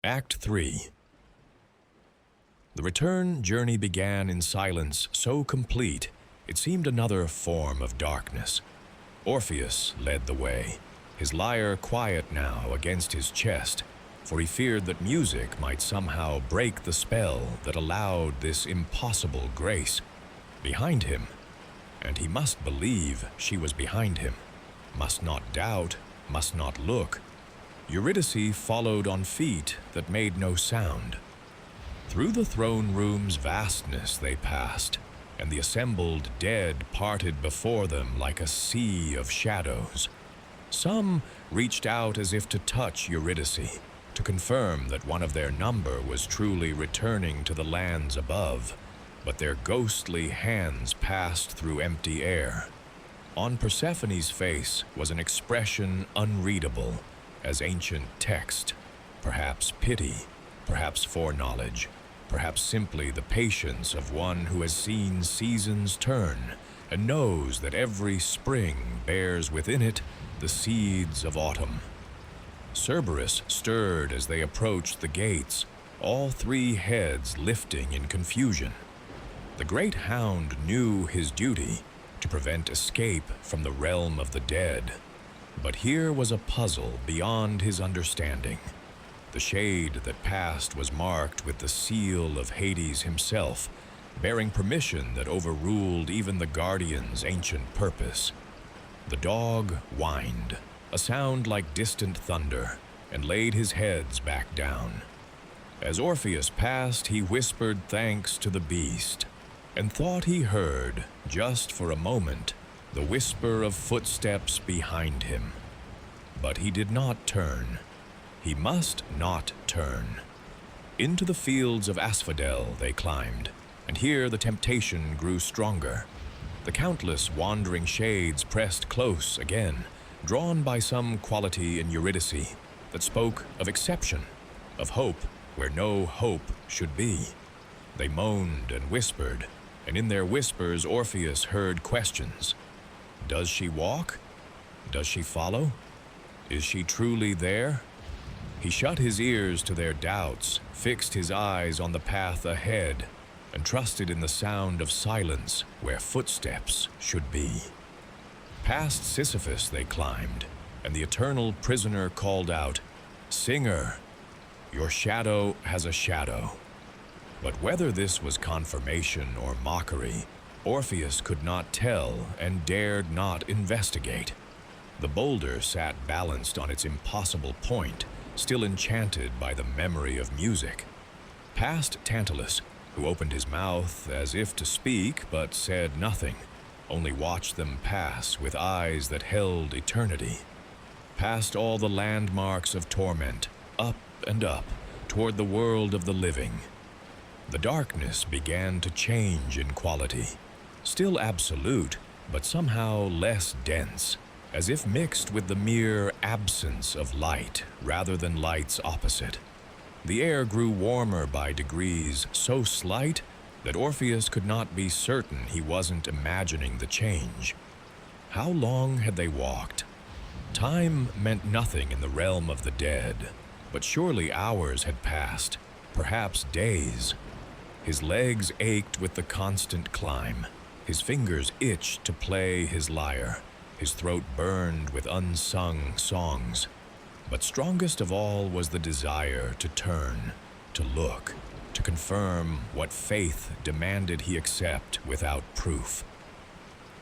Act 3. The return journey began in silence so complete it seemed another form of darkness. Orpheus led the way, his lyre quiet now against his chest, for he feared that music might somehow break the spell that allowed this impossible grace. Behind him, and he must believe she was behind him, must not doubt, must not look, Eurydice followed on feet that made no sound. Through the throne room's vastness they passed, and the assembled dead parted before them like a sea of shadows. Some reached out as if to touch Eurydice, to confirm that one of their number was truly returning to the lands above, but their ghostly hands passed through empty air. On Persephone's face was an expression unreadable as ancient text, perhaps pity, perhaps foreknowledge, perhaps simply the patience of one who has seen seasons turn and knows that every spring bears within it the seeds of autumn. Cerberus stirred as they approached the gates, all three heads lifting in confusion. The great hound knew his duty, to prevent escape from the realm of the dead. But here was a puzzle beyond his understanding. The shade that passed was marked with the seal of Hades himself, bearing permission that overruled even the guardian's ancient purpose. The dog whined, a sound like distant thunder, and laid his heads back down. As Orpheus passed, he whispered thanks to the beast, and thought he heard, just for a moment, the whisper of footsteps behind him. But he did not turn. He must not turn. Into the fields of asphodel they climbed, and here the temptation grew stronger. The countless wandering shades pressed close again, drawn by some quality in Eurydice that spoke of exception, of hope where no hope should be. They moaned and whispered, and in their whispers Orpheus heard questions. Does she walk? Does she follow? Is she truly there? He shut his ears to their doubts, fixed his eyes on the path ahead, and trusted in the sound of silence where footsteps should be. Past Sisyphus they climbed, and the eternal prisoner called out, "Singer, your shadow has a shadow." But whether this was confirmation or mockery, Orpheus could not tell and dared not investigate. The boulder sat balanced on its impossible point, still enchanted by the memory of music. Past Tantalus, who opened his mouth as if to speak but said nothing, only watched them pass with eyes that held eternity. Past all the landmarks of torment, up and up, toward the world of the living. The darkness began to change in quality, still absolute, but somehow less dense, as if mixed with the mere absence of light rather than light's opposite. The air grew warmer by degrees so slight that Orpheus could not be certain he wasn't imagining the change. How long had they walked? Time meant nothing in the realm of the dead, but surely hours had passed, perhaps days. His legs ached with the constant climb, his fingers itched to play his lyre, his throat burned with unsung songs. But strongest of all was the desire to turn, to look, to confirm what faith demanded he accept without proof.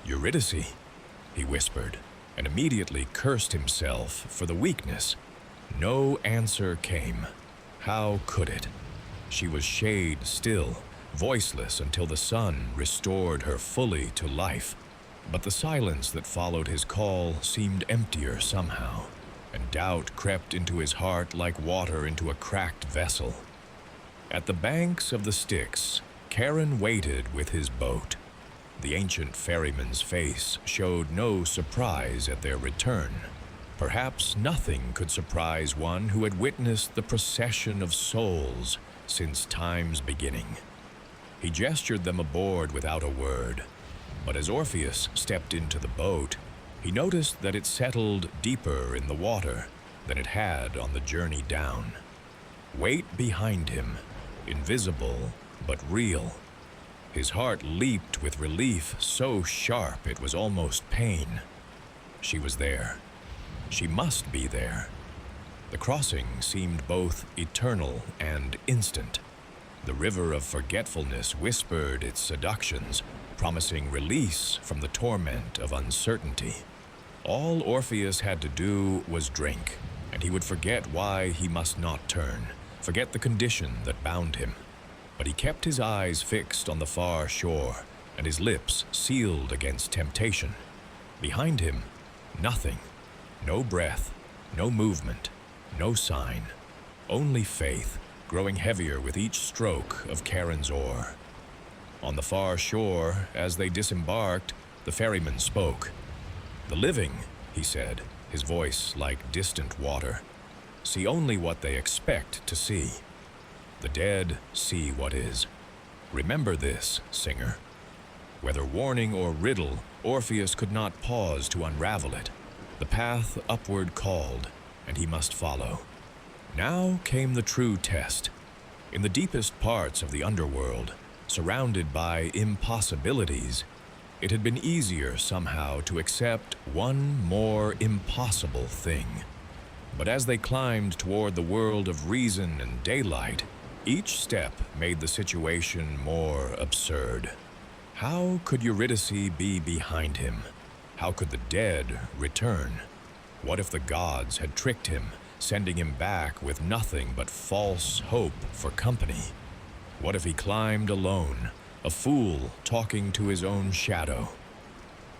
"Eurydice," he whispered, and immediately cursed himself for the weakness. No answer came. How could it? She was shade still, voiceless until the sun restored her fully to life. But the silence that followed his call seemed emptier somehow, and doubt crept into his heart like water into a cracked vessel. At the banks of the Styx, Charon waited with his boat. The ancient ferryman's face showed no surprise at their return. Perhaps nothing could surprise one who had witnessed the procession of souls since time's beginning. He gestured them aboard without a word, but as Orpheus stepped into the boat, he noticed that it settled deeper in the water than it had on the journey down. weight behind him, invisible but real. His heart leaped with relief so sharp it was almost pain. She was there. She must be there. The crossing seemed both eternal and instant. The river of forgetfulness whispered its seductions, promising release from the torment of uncertainty. All Orpheus had to do was drink, and he would forget why he must not turn, forget the condition that bound him. But he kept his eyes fixed on the far shore, and his lips sealed against temptation. Behind him, nothing. No breath, no movement, no sign. Only faith, growing heavier with each stroke of Charon's oar. On the far shore, as they disembarked, the ferryman spoke. "The living," he said, his voice like distant water, "see only what they expect to see. The dead see what is. Remember this, singer." Whether warning or riddle, Orpheus could not pause to unravel it. The path upward called, and he must follow. Now came the true test. In the deepest parts of the underworld, surrounded by impossibilities, it had been easier somehow to accept one more impossible thing. But as they climbed toward the world of reason and daylight, each step made the situation more absurd. How could Eurydice be behind him? How could the dead return? What if the gods had tricked him, sending him back with nothing but false hope for company? What if he climbed alone, a fool talking to his own shadow?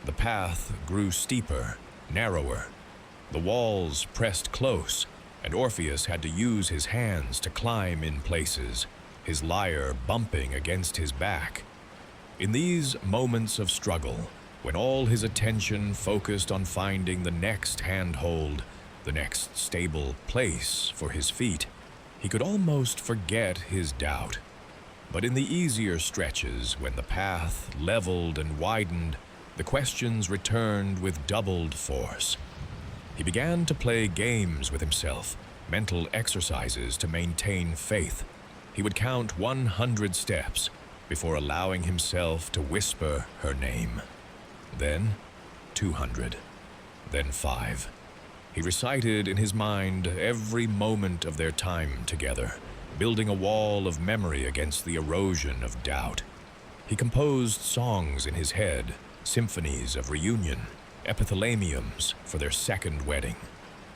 The path grew steeper, narrower. The walls pressed close, and Orpheus had to use his hands to climb in places, his lyre bumping against his back. In these moments of struggle, when all his attention focused on finding the next handhold, the next stable place for his feet, he could almost forget his doubt. But in the easier stretches, when the path leveled and widened, the questions returned with doubled force. He began to play games with himself, mental exercises to maintain faith. He would count 100 steps before allowing himself to whisper her name. Then 200, then 5. He recited in his mind every moment of their time together, building a wall of memory against the erosion of doubt. He composed songs in his head, symphonies of reunion, epithalamiums for their second wedding.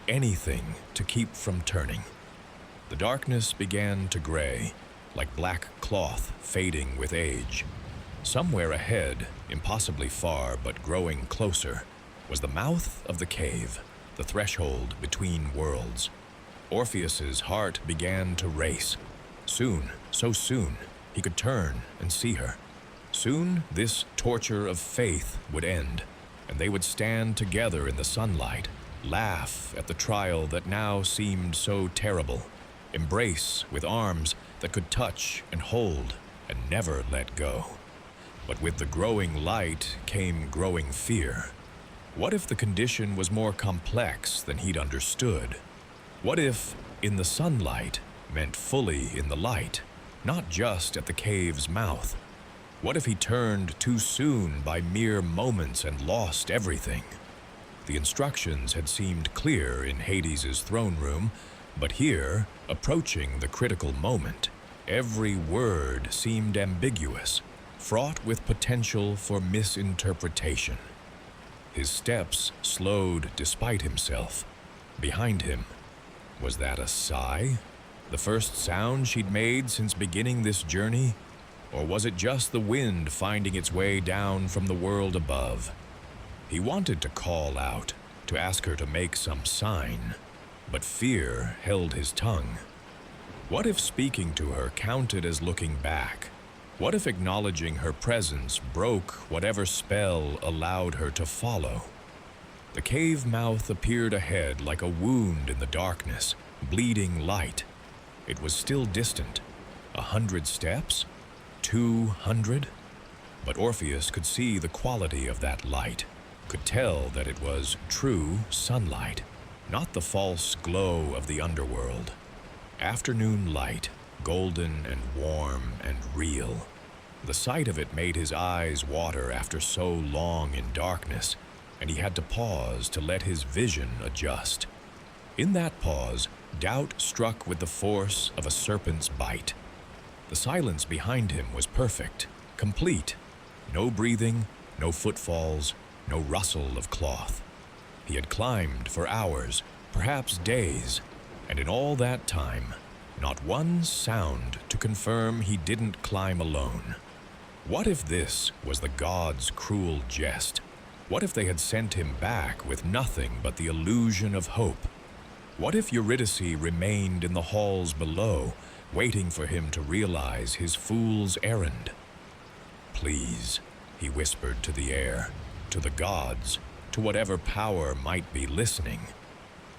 Anything to keep from turning. The darkness began to gray, like black cloth fading with age. Somewhere ahead, impossibly far but growing closer, was the mouth of the cave, the threshold between worlds. Orpheus's heart began to race. Soon, so soon, he could turn and see her. Soon, this torture of faith would end, and they would stand together in the sunlight, laugh at the trial that now seemed so terrible, embrace with arms that could touch and hold and never let go. But with the growing light came growing fear. What if the condition was more complex than he'd understood? What if in the sunlight meant fully in the light, not just at the cave's mouth? What if he turned too soon by mere moments and lost everything? The instructions had seemed clear in Hades's throne room, but here, approaching the critical moment, every word seemed ambiguous, fraught with potential for misinterpretation. His steps slowed despite himself. Behind him, was that a sigh? The first sound she'd made since beginning this journey? Or was it just the wind finding its way down from the world above? He wanted to call out, to ask her to make some sign, but fear held his tongue. What if speaking to her counted as looking back? What if acknowledging her presence broke whatever spell allowed her to follow? The cave mouth appeared ahead like a wound in the darkness, bleeding light. It was still distant. 100 steps? 200? But Orpheus could see the quality of that light, could tell that it was true sunlight, not the false glow of the underworld. Afternoon light, golden and warm and real. The sight of it made his eyes water after so long in darkness, and he had to pause to let his vision adjust. In that pause, doubt struck with the force of a serpent's bite. The silence behind him was perfect, complete. No breathing, no footfalls, no rustle of cloth. He had climbed for hours, perhaps days, and in all that time, not one sound to confirm he didn't climb alone. What if this was the gods' cruel jest? What if they had sent him back with nothing but the illusion of hope? What if Eurydice remained in the halls below, waiting for him to realize his fool's errand? Please, he whispered to the air, to the gods, to whatever power might be listening.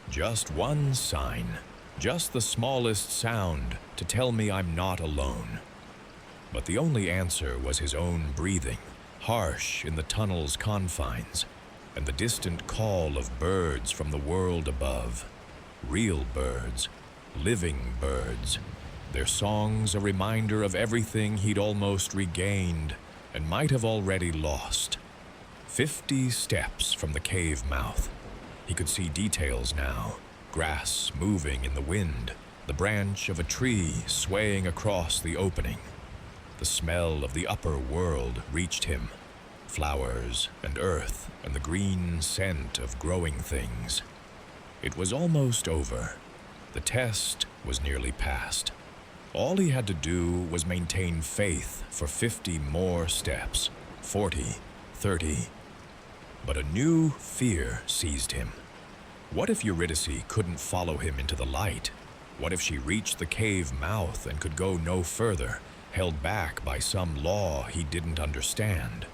Just one sign, just the smallest sound to tell me I'm not alone. But the only answer was his own breathing, harsh in the tunnel's confines, and the distant call of birds from the world above. Real birds, living birds, their songs a reminder of everything he'd almost regained and might have already lost. 50 steps from the cave mouth. He could see details now, grass moving in the wind, the branch of a tree swaying across the opening. The smell of the upper world reached him, flowers and earth and the green scent of growing things. It was almost over. The test was nearly passed. All he had to do was maintain faith for 50 more steps, 40, 30. But a new fear seized him. What if Eurydice couldn't follow him into the light? What if she reached the cave mouth and could go no further, held back by some law he didn't understand?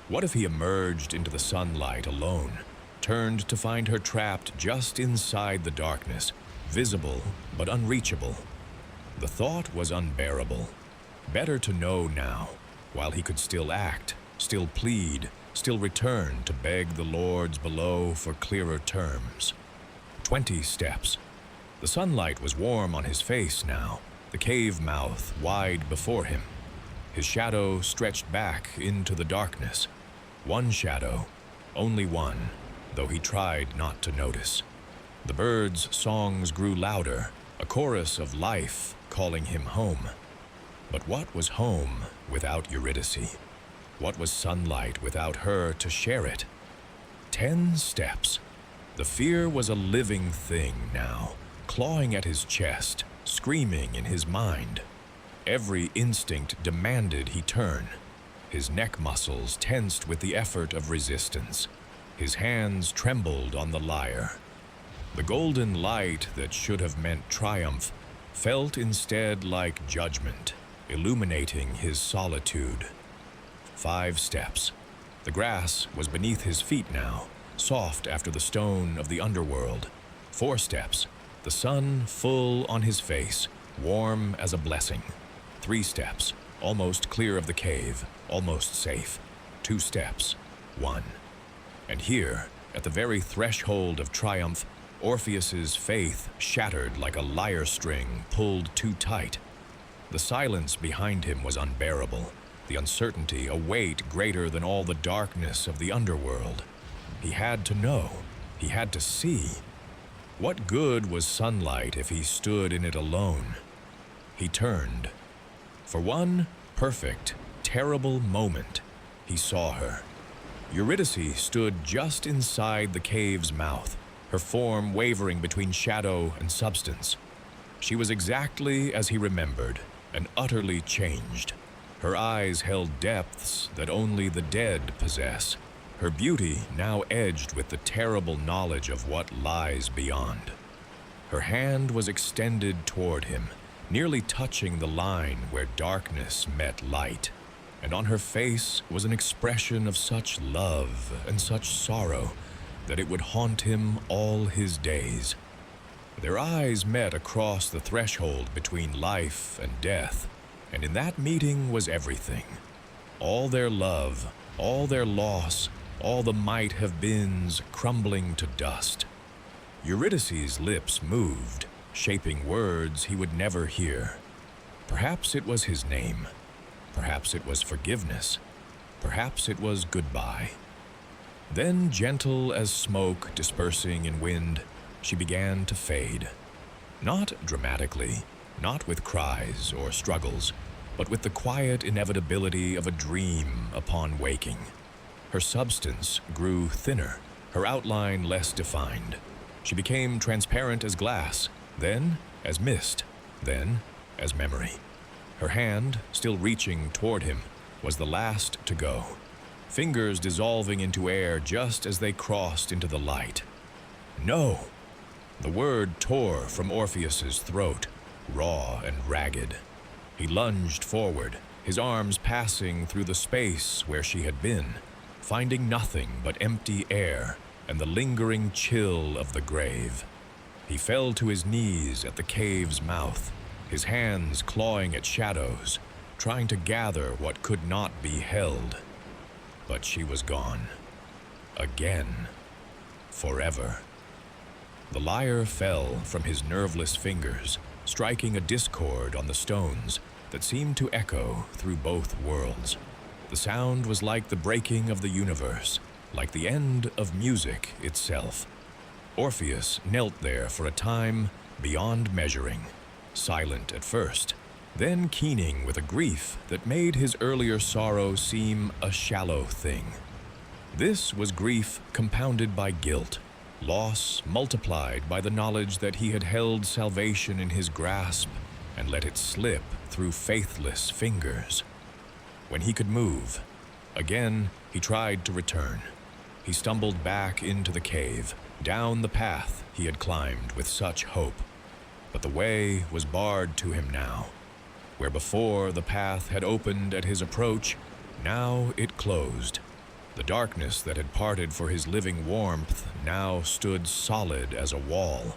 What if he emerged into the sunlight alone, turned to find her trapped just inside the darkness, visible but unreachable? The thought was unbearable. Better to know now, while he could still act, still plead, still return to beg the lords below for clearer terms. 20 steps. The sunlight was warm on his face now, the cave mouth wide before him. His shadow stretched back into the darkness. One shadow, only one, though he tried not to notice. The birds' songs grew louder, a chorus of life calling him home. But what was home without Eurydice? What was sunlight without her to share it? 10 steps. The fear was a living thing now, clawing at his chest, screaming in his mind. Every instinct demanded he turn. His neck muscles tensed with the effort of resistance. His hands trembled on the lyre. The golden light that should have meant triumph felt instead like judgment, illuminating his solitude. 5 steps. The grass was beneath his feet now, soft after the stone of the underworld. 4 steps. The sun full on his face, warm as a blessing. 3 steps. Almost clear of the cave, almost safe. 2 steps. 1. And here, at the very threshold of triumph, Orpheus's faith shattered like a lyre string pulled too tight. The silence behind him was unbearable, the uncertainty a weight greater than all the darkness of the underworld. He had to know. He had to see. What good was sunlight if he stood in it alone? He turned. For one perfect, terrible moment, he saw her. Eurydice stood just inside the cave's mouth, her form wavering between shadow and substance. She was exactly as he remembered, and utterly changed. Her eyes held depths that only the dead possess, her beauty now edged with the terrible knowledge of what lies beyond. Her hand was extended toward him, nearly touching the line where darkness met light, and on her face was an expression of such love and such sorrow that it would haunt him all his days. Their eyes met across the threshold between life and death, and in that meeting was everything. All their love, all their loss, all the might-have-beens crumbling to dust. Eurydice's lips moved. shaping words he would never hear. Perhaps it was his name. Perhaps it was forgiveness. Perhaps it was goodbye. Then, gentle as smoke dispersing in wind, she began to fade. Not dramatically, not with cries or struggles, but with the quiet inevitability of a dream upon waking. Her substance grew thinner, her outline less defined. She became transparent as glass, then as mist, then as memory. Her hand, still reaching toward him, was the last to go, fingers dissolving into air just as they crossed into the light. No! The word tore from Orpheus's throat, raw and ragged. He lunged forward, his arms passing through the space where she had been, finding nothing but empty air and the lingering chill of the grave. He fell to his knees at the cave's mouth, his hands clawing at shadows, trying to gather what could not be held. But she was gone. Again. Forever. The lyre fell from his nerveless fingers, striking a discord on the stones that seemed to echo through both worlds. The sound was like the breaking of the universe, like the end of music itself. Orpheus knelt there for a time beyond measuring, silent at first, then keening with a grief that made his earlier sorrow seem a shallow thing. This was grief compounded by guilt, loss multiplied by the knowledge that he had held salvation in his grasp and let it slip through faithless fingers. When he could move, again he tried to return. He stumbled back into the cave, down the path he had climbed with such hope. But the way was barred to him now. Where before the path had opened at his approach, now it closed. The darkness that had parted for his living warmth now stood solid as a wall.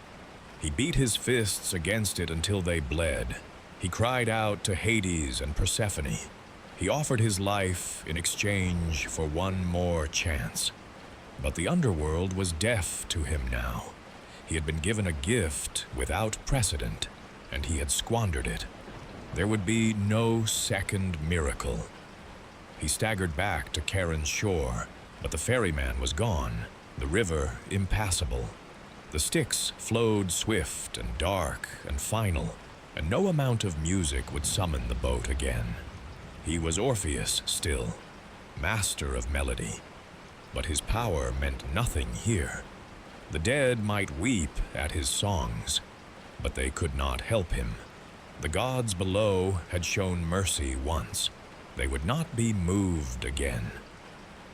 He beat his fists against it until they bled. He cried out to Hades and Persephone. He offered his life in exchange for one more chance. But the underworld was deaf to him now. He had been given a gift without precedent, and he had squandered it. There would be no second miracle. He staggered back to Charon's shore, but the ferryman was gone, the river impassable. The Styx flowed swift and dark and final, and no amount of music would summon the boat again. He was Orpheus still, master of melody, but his power meant nothing here. The dead might weep at his songs, but they could not help him. The gods below had shown mercy once. They would not be moved again.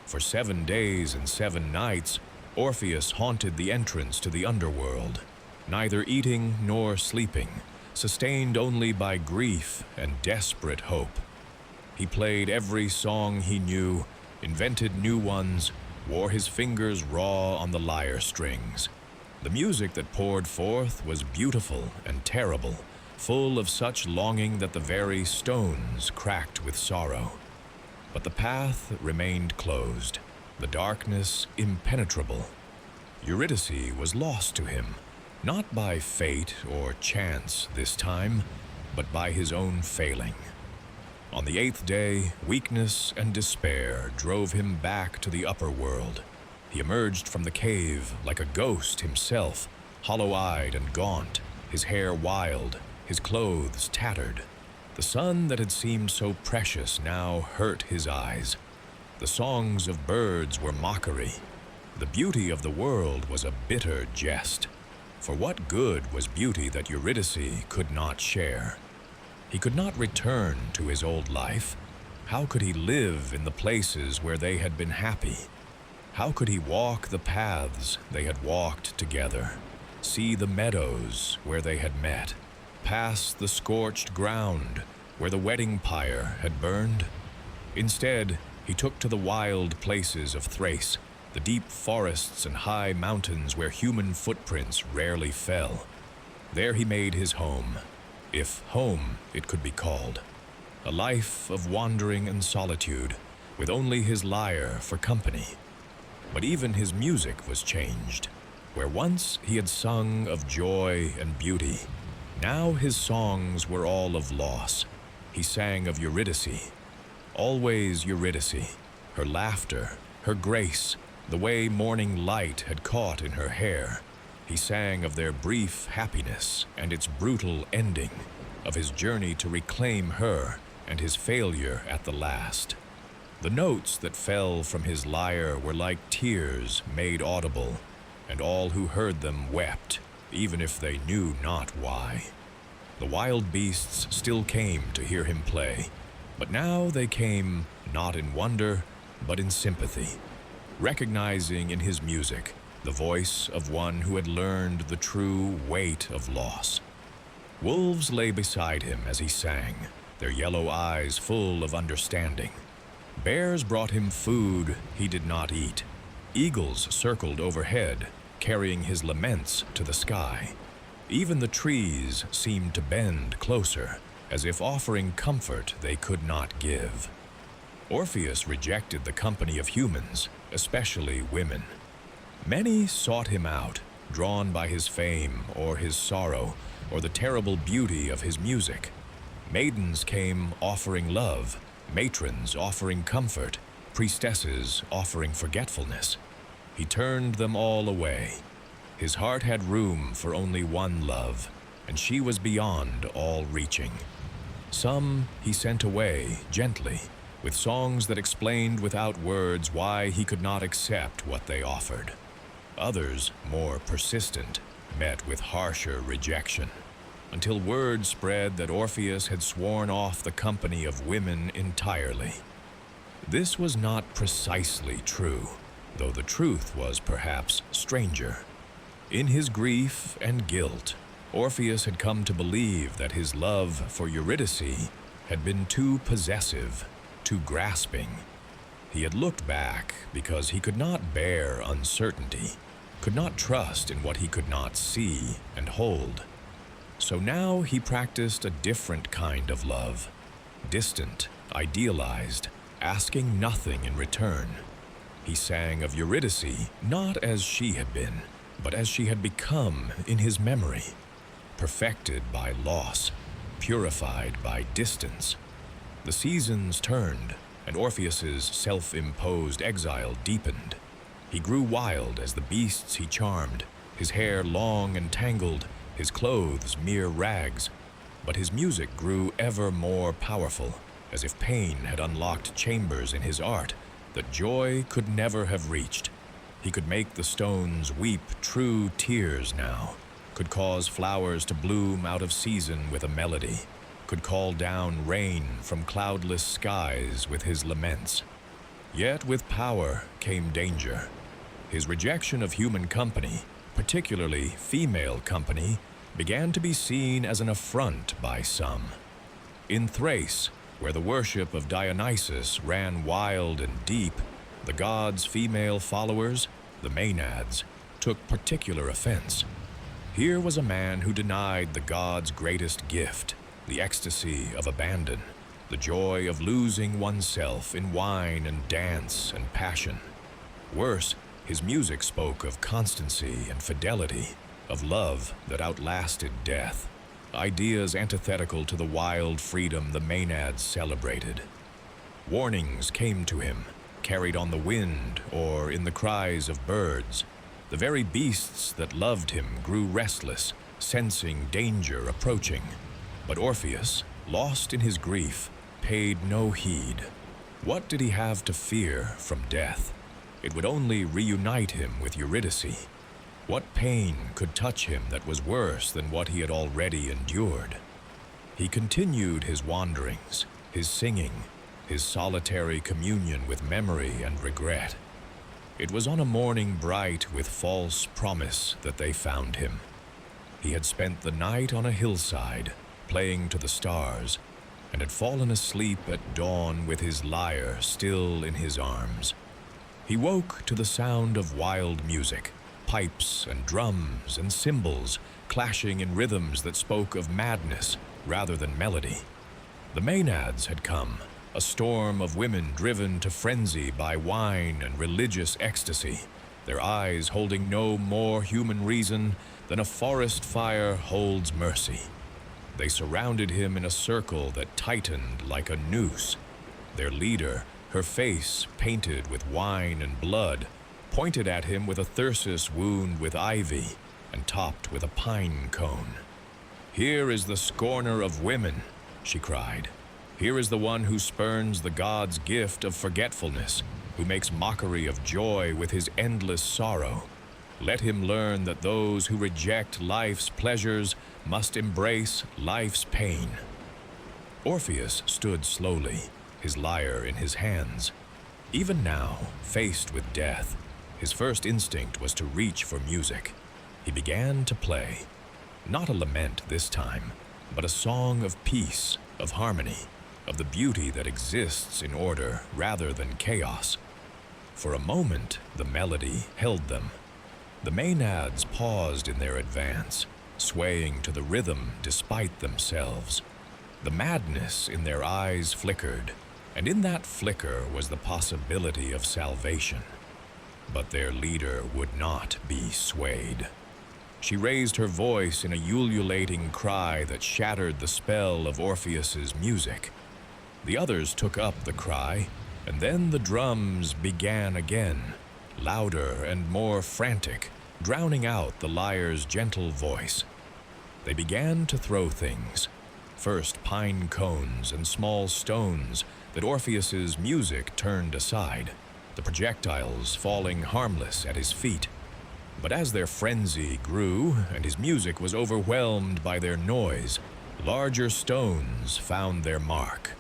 For 7 days and 7 nights, Orpheus haunted the entrance to the underworld, neither eating nor sleeping, sustained only by grief and desperate hope. He played every song he knew, invented new ones, wore his fingers raw on the lyre strings. The music that poured forth was beautiful and terrible, full of such longing that the very stones cracked with sorrow. But the path remained closed, the darkness impenetrable. Eurydice was lost to him, not by fate or chance this time, but by his own failing. On the 8th day, weakness and despair drove him back to the upper world. He emerged from the cave like a ghost himself, hollow-eyed and gaunt, his hair wild, his clothes tattered. The sun that had seemed so precious now hurt his eyes. The songs of birds were mockery. The beauty of the world was a bitter jest. For what good was beauty that Eurydice could not share? He could not return to his old life. How could he live in the places where they had been happy? How could he walk the paths they had walked together, see the meadows where they had met, pass the scorched ground where the wedding pyre had burned? Instead, he took to the wild places of Thrace, the deep forests and high mountains where human footprints rarely fell. There he made his home, if home it could be called. A life of wandering and solitude, with only his lyre for company. But even his music was changed. Where once he had sung of joy and beauty, Now his songs were all of loss. He sang of Eurydice, always Eurydice, her laughter, her grace, the way morning light had caught in her hair. He sang of their brief happiness and its brutal ending, of his journey to reclaim her and his failure at the last. The notes that fell from his lyre were like tears made audible, and all who heard them wept, even if they knew not why. The wild beasts still came to hear him play, but now they came not in wonder, but in sympathy, recognizing in his music the voice of one who had learned the true weight of loss. Wolves lay beside him as he sang, their yellow eyes full of understanding. Bears brought him food he did not eat. Eagles circled overhead, carrying his laments to the sky. Even the trees seemed to bend closer, as if offering comfort they could not give. Orpheus rejected the company of humans, especially women. Many sought him out, drawn by his fame or his sorrow, or the terrible beauty of his music. Maidens came offering love, matrons offering comfort, priestesses offering forgetfulness. He turned them all away. His heart had room for only one love, and she was beyond all reaching. Some he sent away gently, with songs that explained without words why he could not accept what they offered. Others, more persistent, met with harsher rejection, until word spread that Orpheus had sworn off the company of women entirely. This was not precisely true, though the truth was perhaps stranger. In his grief and guilt, Orpheus had come to believe that his love for Eurydice had been too possessive, too grasping. He had looked back because he could not bear uncertainty, could not trust in what he could not see and hold. So now he practiced a different kind of love, distant, idealized, asking nothing in return. He sang of Eurydice not as she had been, but as she had become in his memory, perfected by loss, purified by distance. The seasons turned, and Orpheus's self-imposed exile deepened. He grew wild as the beasts he charmed, his hair long and tangled, his clothes mere rags. But his music grew ever more powerful, as if pain had unlocked chambers in his art that joy could never have reached. He could make the stones weep true tears now, could cause flowers to bloom out of season with a melody, could call down rain from cloudless skies with his laments. Yet with power came danger. His rejection of human company, particularly female company, began to be seen as an affront by some. In Thrace, where the worship of Dionysus ran wild and deep, the god's female followers, the Maenads, took particular offense. Here was a man who denied the god's greatest gift, the ecstasy of abandon, the joy of losing oneself in wine and dance and passion. Worse, his music spoke of constancy and fidelity, of love that outlasted death, ideas antithetical to the wild freedom the Maenads celebrated. Warnings came to him, carried on the wind or in the cries of birds. The very beasts that loved him grew restless, sensing danger approaching. But Orpheus, lost in his grief, paid no heed. What did he have to fear from death? It would only reunite him with Eurydice. What pain could touch him that was worse than what he had already endured? He continued his wanderings, his singing, his solitary communion with memory and regret. It was on a morning bright with false promise that they found him. He had spent the night on a hillside, playing to the stars, and had fallen asleep at dawn with his lyre still in his arms. He woke to the sound of wild music, pipes and drums and cymbals clashing in rhythms that spoke of madness rather than melody. The Maenads had come, a storm of women driven to frenzy by wine and religious ecstasy, their eyes holding no more human reason than a forest fire holds mercy. They surrounded him in a circle that tightened like a noose. Their leader, her face painted with wine and blood, pointed at him with a thyrsus wound with ivy and topped with a pine cone. "Here is the scorner of women," she cried. "Here is the one who spurns the god's gift of forgetfulness, who makes mockery of joy with his endless sorrow. Let him learn that those who reject life's pleasures must embrace life's pain." Orpheus stood slowly, his lyre in his hands. Even now, faced with death, his first instinct was to reach for music. He began to play. Not a lament this time, but a song of peace, of harmony, of the beauty that exists in order rather than chaos. For a moment, the melody held them. The Maenads paused in their advance, swaying to the rhythm despite themselves. The madness in their eyes flickered, and in that flicker was the possibility of salvation. But their leader would not be swayed. She raised her voice in a ululating cry that shattered the spell of Orpheus's music. The others took up the cry, and then the drums began again, louder and more frantic, drowning out the lyre's gentle voice. They began to throw things, first pine cones and small stones that Orpheus's music turned aside, the projectiles falling harmless at his feet. But as their frenzy grew and his music was overwhelmed by their noise, larger stones found their mark.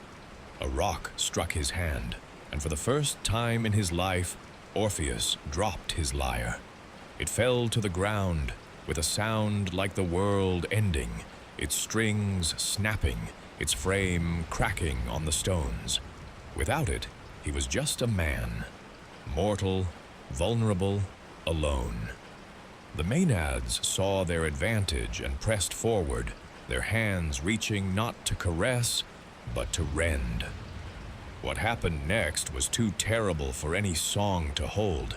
A rock struck his hand, and for the first time in his life, Orpheus dropped his lyre. It fell to the ground with a sound like the world ending, its strings snapping, its frame cracking on the stones. Without it, he was just a man, mortal, vulnerable, alone. The Maenads saw their advantage and pressed forward, their hands reaching not to caress, but to rend. What happened next was too terrible for any song to hold.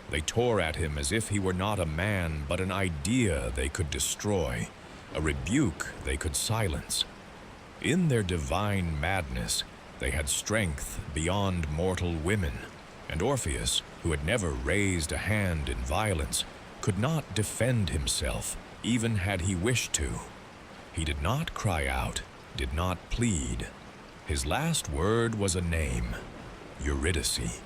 They tore at him as if he were not a man, but an idea they could destroy, a rebuke they could silence. In their divine madness, they had strength beyond mortal women, and Orpheus, who had never raised a hand in violence, could not defend himself, even had he wished to. He did not cry out, did not plead. His last word was a name, Eurydice.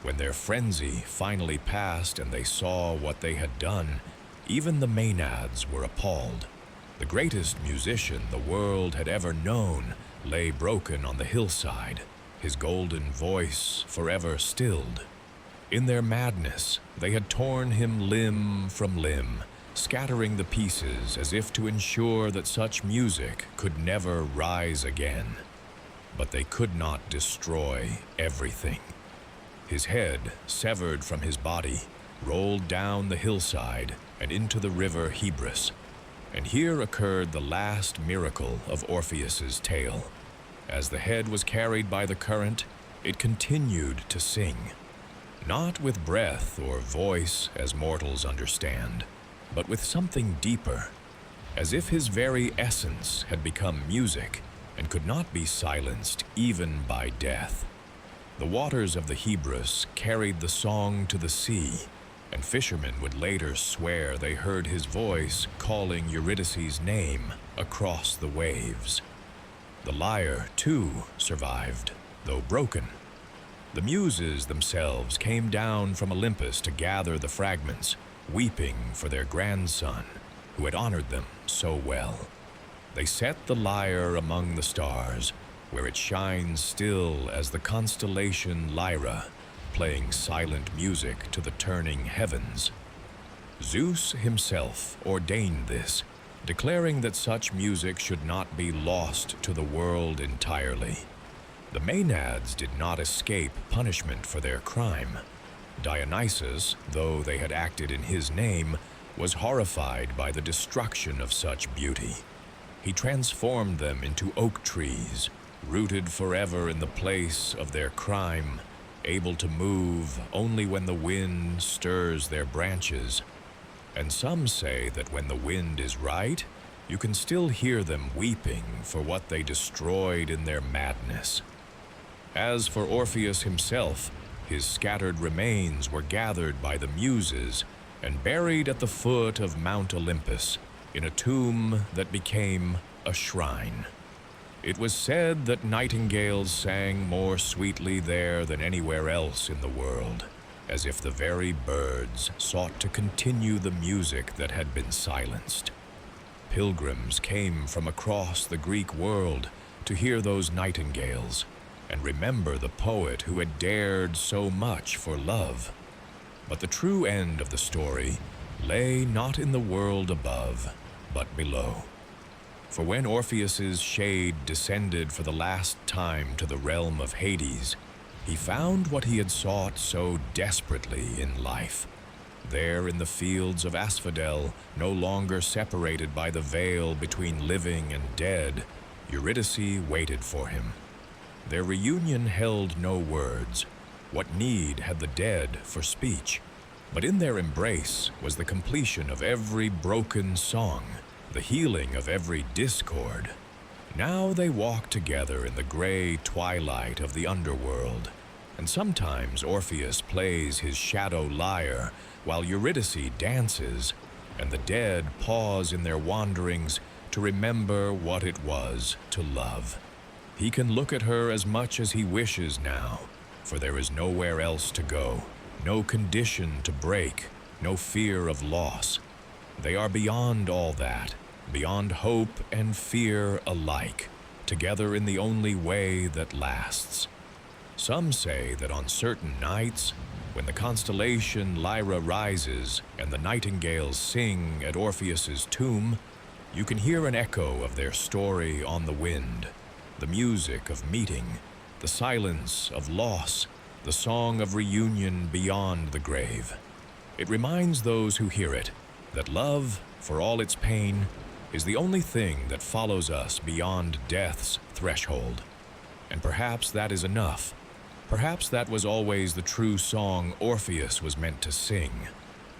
When their frenzy finally passed and they saw what they had done, even the Maenads were appalled. The greatest musician the world had ever known lay broken on the hillside, his golden voice forever stilled. In their madness, they had torn him limb from limb, scattering the pieces as if to ensure that such music could never rise again. But they could not destroy everything. His head, severed from his body, rolled down the hillside and into the river Hebrus. And here occurred the last miracle of Orpheus's tale. As the head was carried by the current, it continued to sing. Not with breath or voice as mortals understand, but with something deeper, as if his very essence had become music and could not be silenced even by death. The waters of the Hebrus carried the song to the sea, and fishermen would later swear they heard his voice calling Eurydice's name across the waves. The lyre, too, survived, though broken. The Muses themselves came down from Olympus to gather the fragments, weeping for their grandson, who had honored them so well. They set the lyre among the stars, where it shines still as the constellation Lyra, playing silent music to the turning heavens. Zeus himself ordained this, declaring that such music should not be lost to the world entirely. The Maenads did not escape punishment for their crime. Dionysus, though they had acted in his name, was horrified by the destruction of such beauty. He transformed them into oak trees, rooted forever in the place of their crime, able to move only when the wind stirs their branches. And some say that when the wind is right, You can still hear them weeping for what they destroyed in their madness. As for Orpheus himself, his scattered remains were gathered by the Muses and buried at the foot of Mount Olympus in a tomb that became a shrine. It was said that nightingales sang more sweetly there than anywhere else in the world, as if the very birds sought to continue the music that had been silenced. Pilgrims came from across the Greek world to hear those nightingales and remember the poet who had dared so much for love. But the true end of the story lay not in the world above, but below. For when Orpheus's shade descended for the last time to the realm of Hades, he found what he had sought so desperately in life. There in the fields of Asphodel, no longer separated by the veil between living and dead, Eurydice waited for him. Their reunion held no words. What need had the dead for speech? But in their embrace was the completion of every broken song, the healing of every discord. Now they walk together in the gray twilight of the underworld, and sometimes Orpheus plays his shadow lyre while Eurydice dances, and the dead pause in their wanderings to remember what it was to love. He can look at her as much as he wishes now, for there is nowhere else to go, no condition to break, no fear of loss. They are beyond all that, beyond hope and fear alike, together in the only way that lasts. Some say that on certain nights, when the constellation Lyra rises and the nightingales sing at Orpheus's tomb, you can hear an echo of their story on the wind, the music of meeting, the silence of loss, the song of reunion beyond the grave. It reminds those who hear it that love, for all its pain, is the only thing that follows us beyond death's threshold. And perhaps that is enough. Perhaps that was always the true song Orpheus was meant to sing.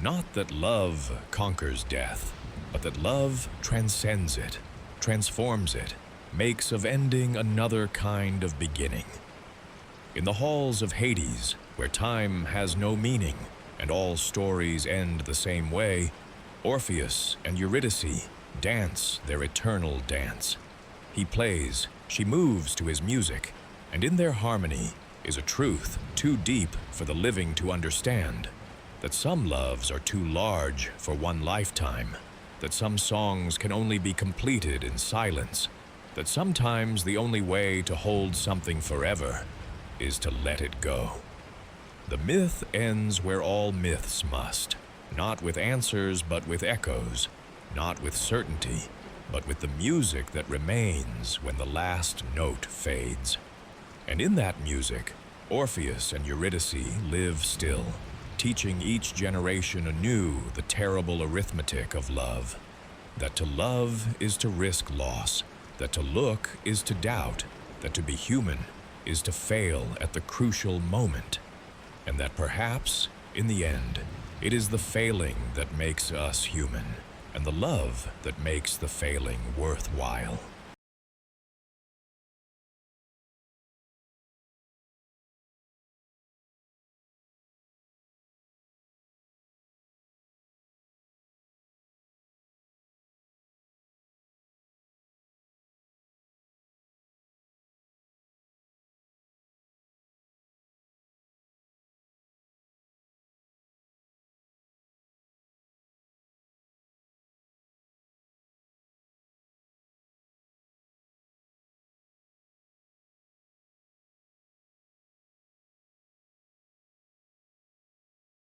Not that love conquers death, but that love transcends it, transforms it, makes of ending another kind of beginning. In the halls of Hades, where time has no meaning and all stories end the same way, Orpheus and Eurydice dance their eternal dance. He plays, she moves to his music, and in their harmony is a truth too deep for the living to understand, that some loves are too large for one lifetime, that some songs can only be completed in silence, that sometimes the only way to hold something forever is to let it go. The myth ends where all myths must, not with answers but with echoes, not with certainty, but with the music that remains when the last note fades. And in that music, Orpheus and Eurydice live still, teaching each generation anew the terrible arithmetic of love. That to love is to risk loss, that to look is to doubt, that to be human is to fail at the crucial moment, and that perhaps, in the end, it is the failing that makes us human, and the love that makes the failing worthwhile.